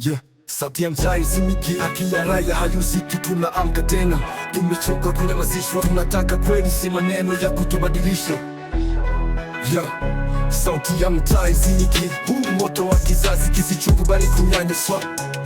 Yeah, sauti ya mtaa izimiki, haki ya raia hayuziki. Tunaamka tena, tumechoka kunyamazishwa, tunataka kweli, si maneno ya kutubadilisha. Yeah, sauti ya mtaa izimiki, huu moto wa kizazi kisichokubali kunyanyaswa.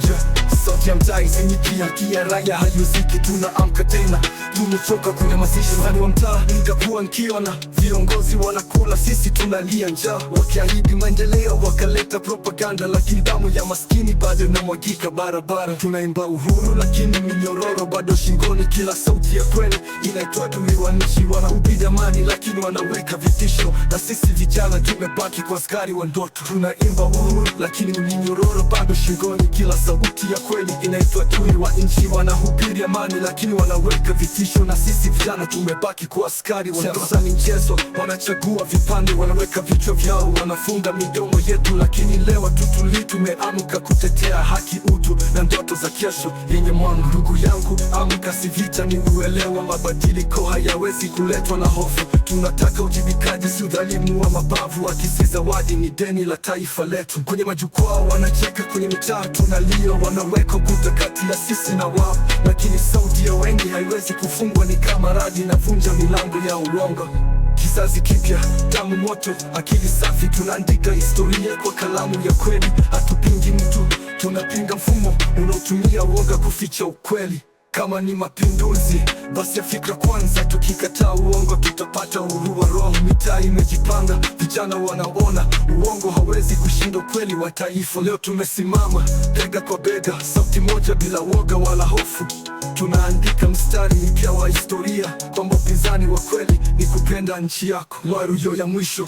Yeah, sauti ya mtaa izimiki, haki ya raia hayuziki. Tunaamka tena, tumechoka kunyamazishwa. Ndani wa mtaa nikakuwa nkiona viongozi wanakula, sisi tunalia njaa, wakiahidi maendeleo wakaleta propaganda, lakini damu ya maskini bado inamwagika barabara. Tunaimba uhuru lakini minyororo bado shingoni, kila sauti ya kweli inaitwa adui. Wananchi wanahubiri amani lakini wanaweka vitisho, na sisi vijana tumebaki kwa askari wa ndoto. Tunaimba uhuru lakini minyororo bado shingoni, kila sauti ya kweli inaitwa adui. Wananchi wanahubiri amani lakini wanaweka vitisho, na sisi vijana tumebaki kwa askari wa ndoto. Siasa ni mchezo, wanachagua vipande, wanaweka vichwa vyao, wanafunga midomo yetu, lakini leo tutuli, tumeamka kutetea haki, utu na ndoto za kesho yenye mwanga. Ndugu yangu, amka, si vita, ni uelewa. Mabadiliko hayawezi kuletwa na hofu. Tunataka ujibikaji, si udhalimu wa mabavu. Akisi zawadi ni deni la taifa letu. Kwenye majukwaa wanacheka, kwenye mitaa tunalia, wanaweka ukuta kati ya sisi na wao, lakini sauti ya wengi haiwezi kufungwa. Ni kama radi inavunja milango ya uongo. Kizazi kipya, damu moto, akili safi, tunaandika historia kwa kalamu ya kweli. Hatupingi mtu, tunapinga mfumo unaotumia uoga kuficha ukweli. Kama ni mapinduzi, basi ya fikra kwanza. Tukikataa uongo, tutapata uhuru wa roho. Mitaa imejipanga, vijana wanaona uongo hawezi kushinda ukweli wa taifa. Leo tumesimama bega kwa bega, sauti moja, bila woga wala hofu. Tunaandika mstari mpya wa historia, kwamba upinzani wa kweli ni kupenda nchi yako. Laruyo ya mwisho,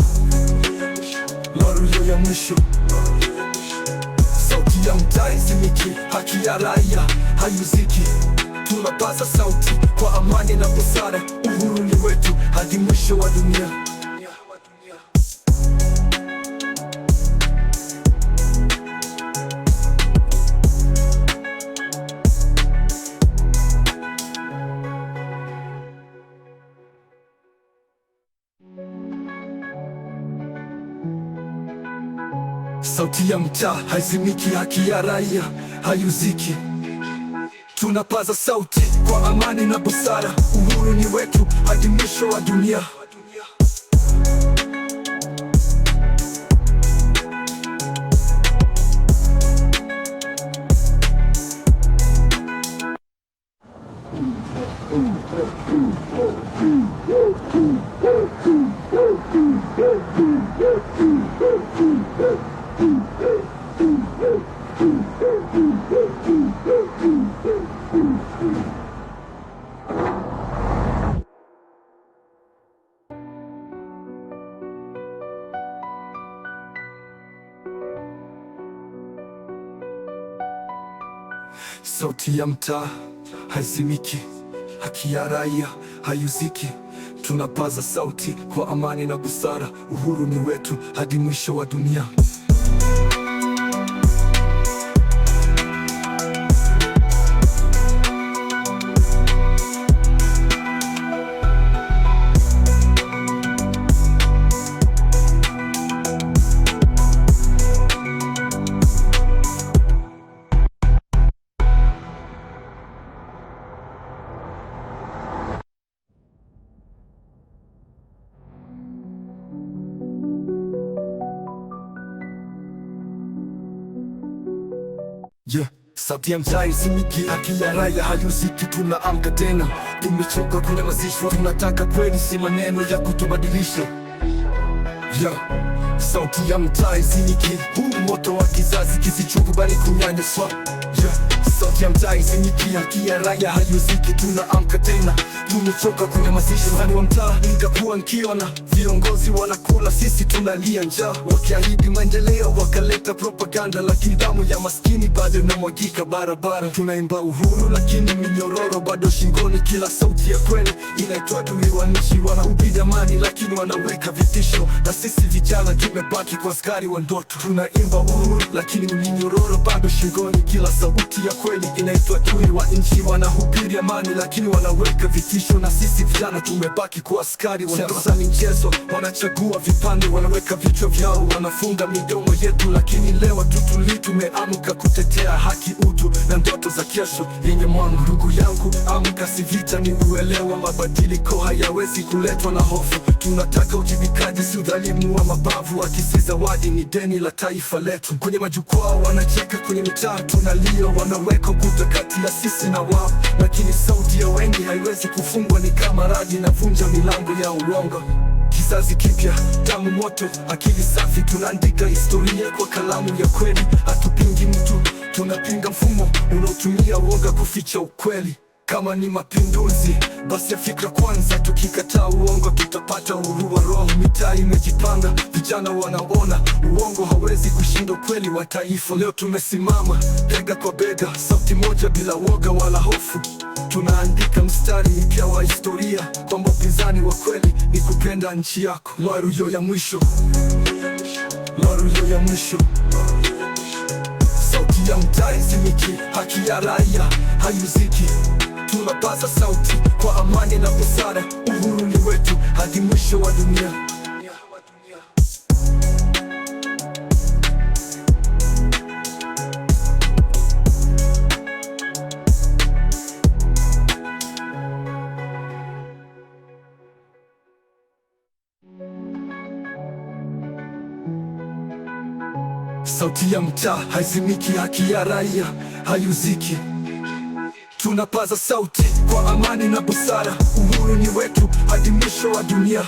laruyo ya mwisho. Sauti ya mtaa izimiki, haki ya raia hayuziki. Tunapaza sauti kwa amani na busara, uhuru ni wetu hadi mwisho wa dunia. Sauti ya mtaa haizimiki, haki ya raia hayuziki. Tunapaza sauti kwa amani na busara, uhuru ni wetu hadi mwisho wa dunia. Sauti ya mtaa haizimiki, haki ya raia hayuziki. Tunapaza sauti kwa amani na busara, uhuru ni wetu hadi mwisho wa dunia. Yeah, sauti ya mtaa izimiki, haki ya raia hayuziki. Tunaamka tena, tumechoka kunyamazishwa, tunataka kweli, si maneno ya kutubadilisha. Yeah, sauti ya mtaa izimiki, huu moto wa kizazi kisichokubali kunyanyaswa. Yeah, sauti ya mtaa izimiki, haki ya raia hayuziki. Tunaamka tena, tumechoka kunyamazishwa. Ndani wa mtaa nikakuwa nkiona viongozi wanakula, sisi tunalia njaa, wakiahidi maendeleo wakaleta propaganda, lakini damu ya maskini bado inamwagika barabara. Tunaimba uhuru lakini minyororo bado shingoni, kila sauti ya kweli inaitwa adui. Wananchi wanahubiri amani lakini wanaweka vitisho, na sisi vijana tumebaki kwa askari wa ndoto. Tunaimba uhuru lakini minyororo bado shingoni, kila sauti ya kweli kweli inaitwa Chui wa nchi. Wanahubiri amani lakini wanaweka vitisho, na sisi vijana tumebaki kuwa askari. Wanauza michezo, wanachagua vipande, wanaweka vichwa vyao, wanafunga midomo yetu. Lakini leo tutuli, tumeamka kutetea haki, utu na ndoto za kesho yenye mwanga. Ndugu yangu, amka, si vita, ni uelewa. Mabadiliko hayawezi kuletwa na hofu. Tunataka ujibikaji, si udhalimu wa mabavu. Haki si zawadi, ni deni la taifa letu. Kwenye majukwaa wanacheka, kwenye mitaa tunalia, wanaweka ukuta kati ya sisi na wao. Lakini sauti ya wengi haiwezi kufungwa, ni kama radi inavunja milango ya uongo. Kizazi kipya, damu moto, akili safi, tunaandika historia kwa kalamu ya kweli. Hatupingi mtu, tunapinga mfumo unaotumia uoga kuficha ukweli. Kama ni mapinduzi, basi ya fikra kwanza. Tukikataa uongo, tutapata uhuru wa roho. Mitaa imejipanga, vijana wanaona uongo hawezi kushinda ukweli wa taifa. Leo tumesimama bega kwa bega, sauti moja, bila woga wala hofu. Tunaandika mstari mpya wa historia, kwamba upinzani wa kweli ni kupenda nchi yako. Lwaruyo ya mwisho, lwaruyo ya mwisho. Sauti ya mtaa izimiki, haki ya raia hayuziki. Tunapaza sauti kwa amani na busara, uhuru ni wetu hadi mwisho wa dunia. Sauti ya mtaa haizimiki, haki ya raia hayuziki. Tunapaza sauti kwa amani na busara, uhuru ni wetu hadi mwisho wa dunia.